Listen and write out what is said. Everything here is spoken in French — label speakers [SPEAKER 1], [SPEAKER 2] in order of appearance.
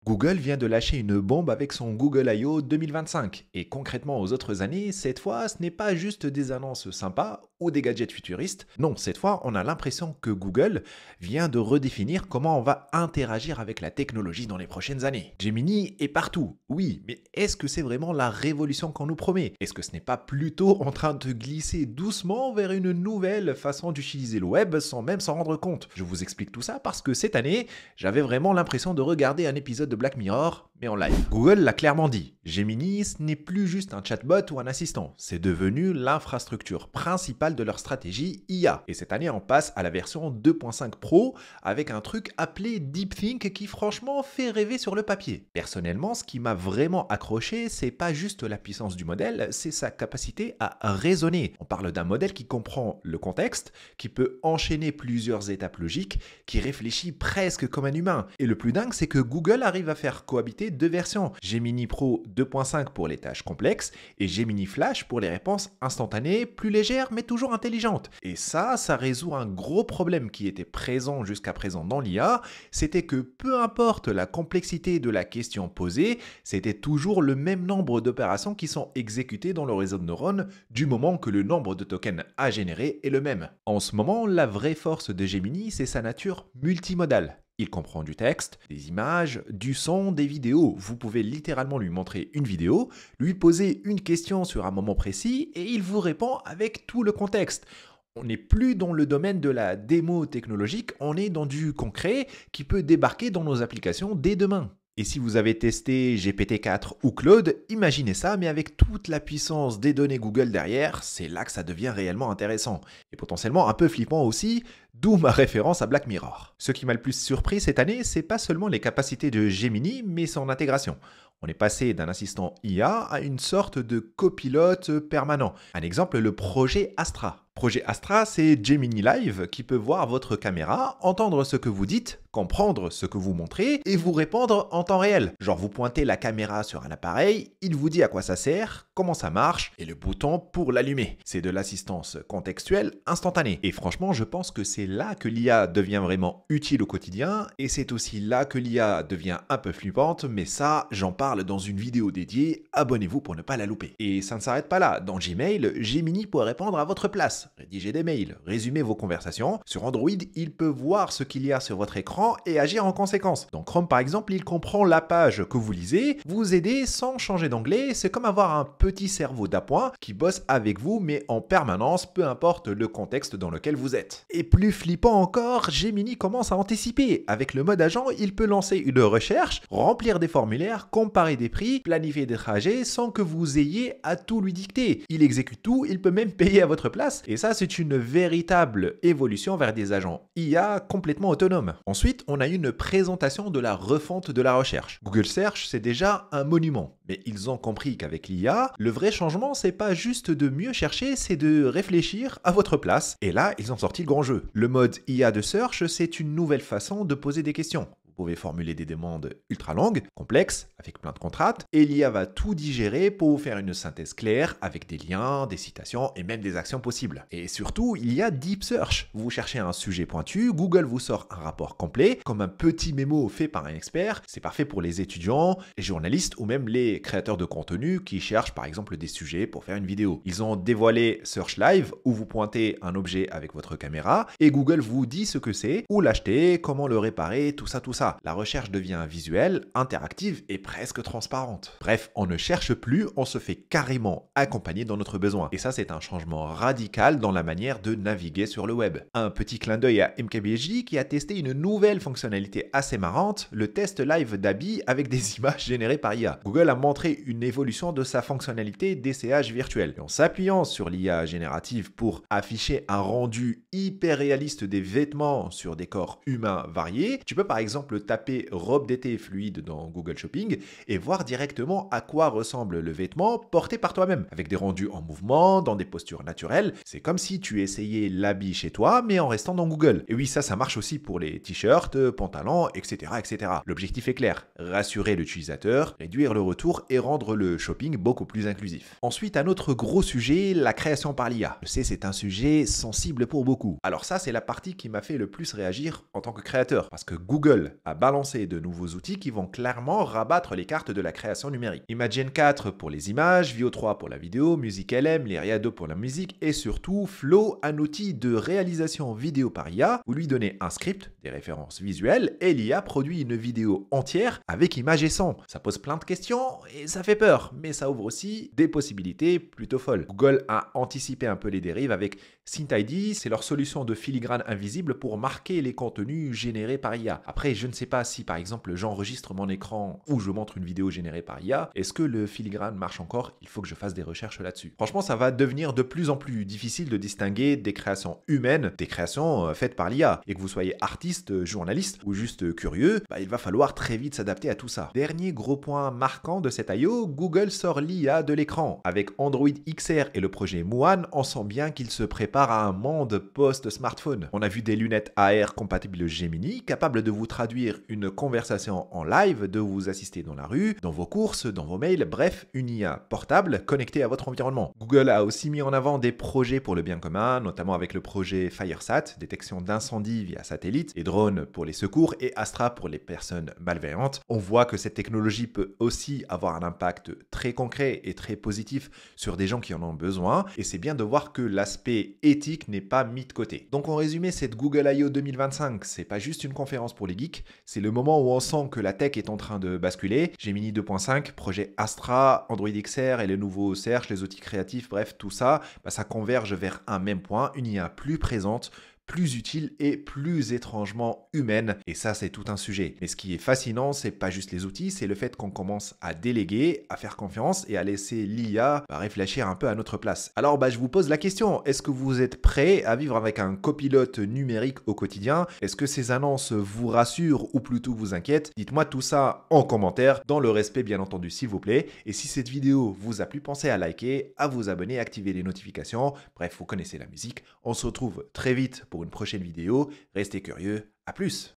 [SPEAKER 1] Google vient de lâcher une bombe avec son Google I.O. 2025. Et concrètement aux autres années, cette fois, ce n'est pas juste des annonces sympas ou des gadgets futuristes. Non, cette fois, on a l'impression que Google vient de redéfinir comment on va interagir avec la technologie dans les prochaines années. Gemini est partout, oui, mais est-ce que c'est vraiment la révolution qu'on nous promet? Est-ce que ce n'est pas plutôt en train de glisser doucement vers une nouvelle façon d'utiliser le web sans même s'en rendre compte? Je vous explique tout ça parce que cette année, j'avais vraiment l'impression de regarder un épisode de Black Mirror, mais en live. Google l'a clairement dit, Gemini, ce n'est plus juste un chatbot ou un assistant, c'est devenu l'infrastructure principale de leur stratégie IA. Et cette année, on passe à la version 2.5 Pro avec un truc appelé DeepThink qui franchement fait rêver sur le papier. Personnellement, ce qui m'a vraiment accroché, c'est pas juste la puissance du modèle, c'est sa capacité à raisonner. On parle d'un modèle qui comprend le contexte, qui peut enchaîner plusieurs étapes logiques, qui réfléchit presque comme un humain. Et le plus dingue, c'est que Google arrive à faire cohabiter deux versions, Gemini Pro 2.5 pour les tâches complexes et Gemini Flash pour les réponses instantanées, plus légères mais toujours intelligentes. Et ça résout un gros problème qui était présent jusqu'à présent dans l'IA, c'était que peu importe la complexité de la question posée, c'était toujours le même nombre d'opérations qui sont exécutées dans le réseau de neurones du moment que le nombre de tokens à générer est le même. En ce moment, la vraie force de Gemini, c'est sa nature multimodale. Il comprend du texte, des images, du son, des vidéos. Vous pouvez littéralement lui montrer une vidéo, lui poser une question sur un moment précis et il vous répond avec tout le contexte. On n'est plus dans le domaine de la démo technologique, on est dans du concret qui peut débarquer dans nos applications dès demain. Et si vous avez testé GPT-4 ou Claude, imaginez ça, mais avec toute la puissance des données Google derrière, c'est là que ça devient réellement intéressant. Et potentiellement un peu flippant aussi, d'où ma référence à Black Mirror. Ce qui m'a le plus surpris cette année, c'est pas seulement les capacités de Gemini, mais son intégration. On est passé d'un assistant IA à une sorte de copilote permanent. Un exemple, le projet Astra. Projet Astra, c'est Gemini Live qui peut voir votre caméra, entendre ce que vous dites, comprendre ce que vous montrez et vous répondre en temps réel. Genre vous pointez la caméra sur un appareil, il vous dit à quoi ça sert, comment ça marche et le bouton pour l'allumer. C'est de l'assistance contextuelle instantanée. Et franchement, je pense que c'est là que l'IA devient vraiment utile au quotidien et c'est aussi là que l'IA devient un peu flippante, mais ça, j'en parle dans une vidéo dédiée, abonnez-vous pour ne pas la louper. Et ça ne s'arrête pas là, dans Gmail, Gemini peut répondre à votre place. Rédiger des mails, résumer vos conversations. Sur Android, il peut voir ce qu'il y a sur votre écran et agir en conséquence. Dans Chrome par exemple, il comprend la page que vous lisez, vous aider sans changer d'onglet, c'est comme avoir un petit cerveau d'appoint qui bosse avec vous mais en permanence, peu importe le contexte dans lequel vous êtes. Et plus flippant encore, Gemini commence à anticiper. Avec le mode agent, il peut lancer une recherche, remplir des formulaires, comparer des prix, planifier des trajets sans que vous ayez à tout lui dicter. Il exécute tout, il peut même payer à votre place et ça c'est une véritable évolution vers des agents IA complètement autonomes. Ensuite, on a une présentation de la refonte de la recherche. Google Search, c'est déjà un monument. Mais ils ont compris qu'avec l'IA, le vrai changement, c'est pas juste de mieux chercher, c'est de réfléchir à votre place. Et là, ils ont sorti le grand jeu. Le mode IA de Search, c'est une nouvelle façon de poser des questions. Vous pouvez formuler des demandes ultra longues, complexes, avec plein de contraintes, et l'IA va tout digérer pour vous faire une synthèse claire avec des liens, des citations et même des actions possibles. Et surtout, il y a Deep Search. Vous cherchez un sujet pointu, Google vous sort un rapport complet, comme un petit mémo fait par un expert. C'est parfait pour les étudiants, les journalistes ou même les créateurs de contenu qui cherchent par exemple des sujets pour faire une vidéo. Ils ont dévoilé Search Live, où vous pointez un objet avec votre caméra, et Google vous dit ce que c'est, où l'acheter, comment le réparer, tout ça, tout ça. La recherche devient visuelle, interactive et presque transparente. Bref, on ne cherche plus, on se fait carrément accompagner dans notre besoin. Et ça, c'est un changement radical dans la manière de naviguer sur le web. Un petit clin d'œil à MKBHD qui a testé une nouvelle fonctionnalité assez marrante, le test live d'Abby avec des images générées par IA. Google a montré une évolution de sa fonctionnalité d'essayage virtuel. Et en s'appuyant sur l'IA générative pour afficher un rendu hyper réaliste des vêtements sur des corps humains variés, tu peux par exemple taper robe d'été fluide dans Google Shopping et voir directement à quoi ressemble le vêtement porté par toi-même, avec des rendus en mouvement, dans des postures naturelles. C'est comme si tu essayais l'habit chez toi, mais en restant dans Google. Et oui, ça marche aussi pour les t-shirts, pantalons, etc., etc. L'objectif est clair, rassurer l'utilisateur, réduire le retour et rendre le shopping beaucoup plus inclusif. Ensuite, un autre gros sujet, la création par l'IA. Je sais, c'est un sujet sensible pour beaucoup. Alors ça, c'est la partie qui m'a fait le plus réagir en tant que créateur, parce que Google à balancer de nouveaux outils qui vont clairement rabattre les cartes de la création numérique. Imagen 4 pour les images, Veo 3 pour la vidéo, Music LM, Lyria 2 pour la musique et surtout Flow, un outil de réalisation vidéo par IA. Vous lui donnez un script, des références visuelles et l'IA produit une vidéo entière avec images et son. Ça pose plein de questions et ça fait peur, mais ça ouvre aussi des possibilités plutôt folles. Google a anticipé un peu les dérives avec SynthID, c'est leur solution de filigrane invisible pour marquer les contenus générés par IA. Après, je ne sais pas si par exemple j'enregistre mon écran ou je montre une vidéo générée par IA, est-ce que le filigrane marche encore? Il faut que je fasse des recherches là-dessus. Franchement, ça va devenir de plus en plus difficile de distinguer des créations humaines des créations faites par l'IA. Et que vous soyez artiste, journaliste ou juste curieux, il va falloir très vite s'adapter à tout ça. Dernier gros point marquant de cette I.O., Google sort l'IA de l'écran. Avec Android XR et le projet Muon, on sent bien qu'il se prépare à un monde post-smartphone. On a vu des lunettes AR compatibles Gemini, capables de vous traduire une conversation en live, de vous assister dans la rue, dans vos courses, dans vos mails, bref, une IA portable connectée à votre environnement. Google a aussi mis en avant des projets pour le bien commun, notamment avec le projet FireSat, détection d'incendie via satellite, et drone pour les secours, et Astra pour les personnes malveillantes. On voit que cette technologie peut aussi avoir un impact très concret et très positif sur des gens qui en ont besoin, et c'est bien de voir que l'aspect éthique n'est pas mis de côté. Donc en résumé, cette Google I.O. 2025, c'est pas juste une conférence pour les geeks, c'est le moment où on sent que la tech est en train de basculer. Gemini 2.5, projet Astra, Android XR et le nouveau Search, les outils créatifs, bref, tout ça, ça converge vers un même point, une IA plus présente, plus utile et plus étrangement humaine. Et ça, c'est tout un sujet. Mais ce qui est fascinant, c'est pas juste les outils, c'est le fait qu'on commence à déléguer, à faire confiance et à laisser l'IA réfléchir un peu à notre place. Alors, je vous pose la question, est-ce que vous êtes prêt à vivre avec un copilote numérique au quotidien? Est-ce que ces annonces vous rassurent ou plutôt vous inquiètent? Dites-moi tout ça en commentaire, dans le respect bien entendu s'il vous plaît. Et si cette vidéo vous a plu, pensez à liker, à vous abonner, activer les notifications. Bref, vous connaissez la musique. On se retrouve très vite pour une prochaine vidéo. Restez curieux, à plus!